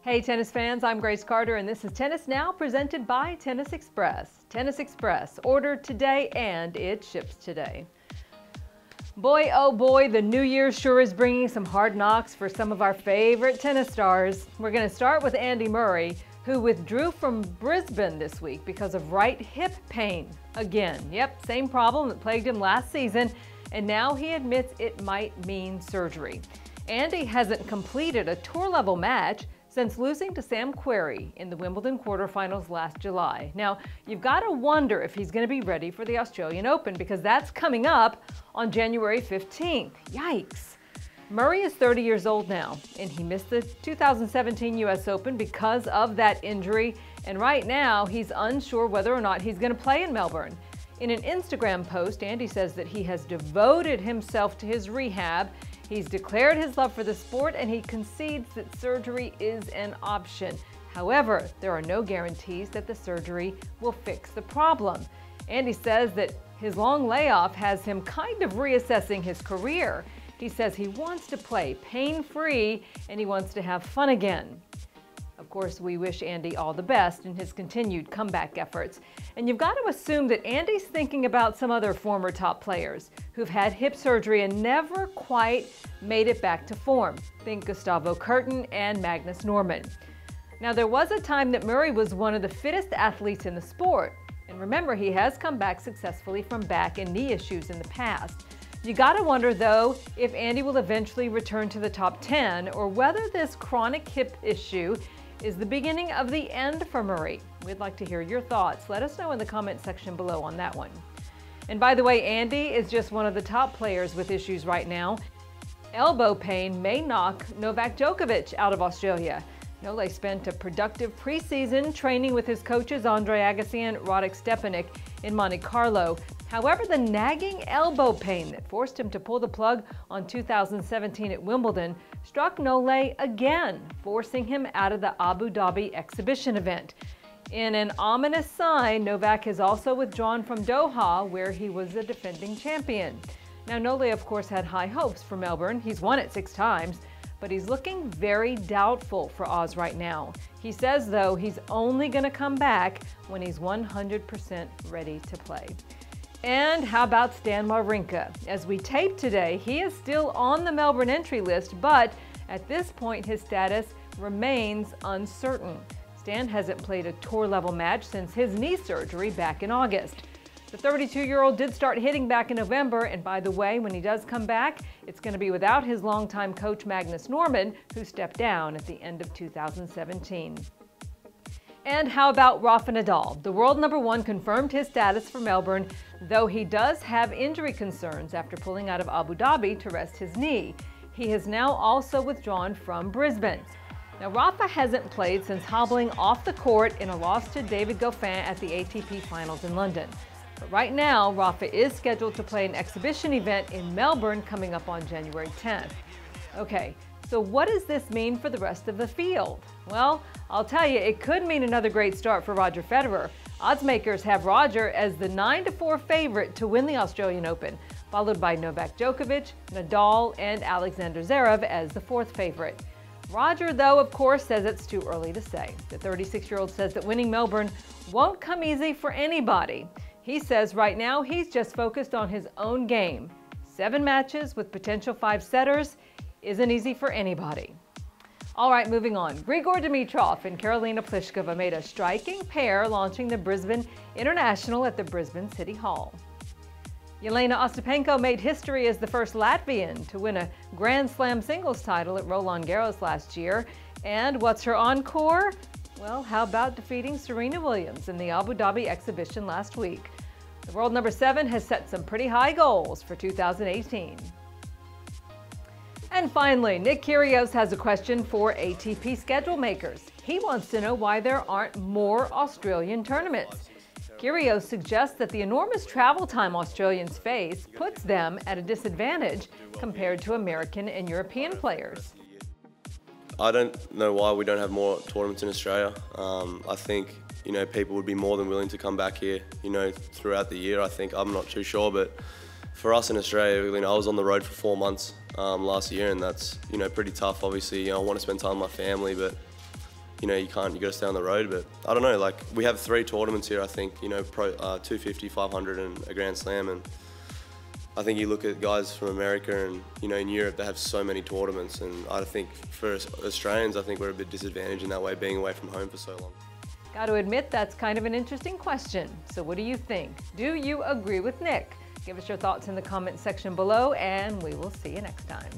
Hey tennis fans, I'm Grace Carter and this is Tennis Now presented by Tennis Express. Tennis Express, ordered today and it ships today. Boy, oh boy, the new year sure is bringing some hard knocks for some of our favorite tennis stars. We're going to start with Andy Murray, who withdrew from Brisbane this week because of right hip pain. Again, yep, same problem that plagued him last season, and now he admits it might mean surgery. Andy hasn't completed a tour-level match since losing to Sam Querrey in the Wimbledon quarterfinals last July. Now, you've got to wonder if he's going to be ready for the Australian Open because that's coming up on January 15th. Yikes. Murray is 30 years old now, and he missed the 2017 U.S. Open because of that injury, and right now he's unsure whether or not he's going to play in Melbourne. In an Instagram post, Andy says that he has devoted himself to his rehab. He's declared his love for the sport and he concedes that surgery is an option. However, there are no guarantees that the surgery will fix the problem. Andy says that his long layoff has him kind of reassessing his career. He says he wants to play pain-free and he wants to have fun again. Of course, we wish Andy all the best in his continued comeback efforts. And you've got to assume that Andy's thinking about some other former top players who've had hip surgery and never quite made it back to form. Think Gustavo Kuerten and Magnus Norman. Now, there was a time that Murray was one of the fittest athletes in the sport. And remember, he has come back successfully from back and knee issues in the past. You got to wonder, though, if Andy will eventually return to the top 10 or whether this chronic hip issue is the beginning of the end for Murray. We'd like to hear your thoughts. Let us know in the comment section below on that one. And by the way, Andy is just one of the top players with issues right now. Elbow pain may knock Novak Djokovic out of Australia. Nole spent a productive preseason training with his coaches Andre Agassi and Radek Stepanek in Monte Carlo. However, the nagging elbow pain that forced him to pull the plug on 2017 at Wimbledon struck Nole again, forcing him out of the Abu Dhabi exhibition event. In an ominous sign, Novak has also withdrawn from Doha, where he was the defending champion. Now, Nole, of course, had high hopes for Melbourne. He's won it 6 times. But he's looking very doubtful for Oz right now. He says, though, he's only going to come back when he's 100% ready to play. And how about Stan Wawrinka? As we tape today, he is still on the Melbourne entry list, but at this point his status remains uncertain. Stan hasn't played a tour-level match since his knee surgery back in August. The 32-year-old did start hitting back in November, and by the way, when he does come back, it's going to be without his longtime coach Magnus Norman, who stepped down at the end of 2017. And how about Rafa Nadal? The world #1 confirmed his status for Melbourne, though he does have injury concerns after pulling out of Abu Dhabi to rest his knee. He has now also withdrawn from Brisbane. Now, Rafa hasn't played since hobbling off the court in a loss to David Goffin at the ATP Finals in London. But right now, Rafa is scheduled to play an exhibition event in Melbourne coming up on January 10th. Okay, so what does this mean for the rest of the field? Well, I'll tell you, it could mean another great start for Roger Federer. Oddsmakers have Roger as the 9-4 favorite to win the Australian Open, followed by Novak Djokovic, Nadal, and Alexander Zverev as the 4th favorite. Roger, though, of course, says it's too early to say. The 36-year-old says that winning Melbourne won't come easy for anybody. He says right now he's just focused on his own game. 7 matches with potential 5-setters isn't easy for anybody. All right, moving on. Grigor Dimitrov and Karolina Pliskova made a striking pair launching the Brisbane International at the Brisbane City Hall. Jelena Ostapenko made history as the first Latvian to win a Grand Slam singles title at Roland Garros last year. And what's her encore? Well, how about defeating Serena Williams in the Abu Dhabi exhibition last week? The world #7 has set some pretty high goals for 2018. And finally, Nick Kyrgios has a question for ATP schedule makers. He wants to know why there aren't more Australian tournaments. Kyrgios suggests that the enormous travel time Australians face puts them at a disadvantage compared to American and European players. I don't know why we don't have more tournaments in Australia. I think, people would be more than willing to come back here, throughout the year. I'm not too sure, but for us in Australia, I was on the road for 4 months last year, and that's, pretty tough. Obviously, I want to spend time with my family, but you know, you got to stay on the road. But I don't know, like, we have 3 tournaments here, I think, you know, 250, 500 and a Grand Slam. And I think you look at guys from America and, you know, in Europe, they have so many tournaments. And I think for us Australians, I think we're a bit disadvantaged in that way, being away from home for so long. Got to admit, that's kind of an interesting question. So what do you think? Do you agree with Nick? Give us your thoughts in the comments section below, and we will see you next time.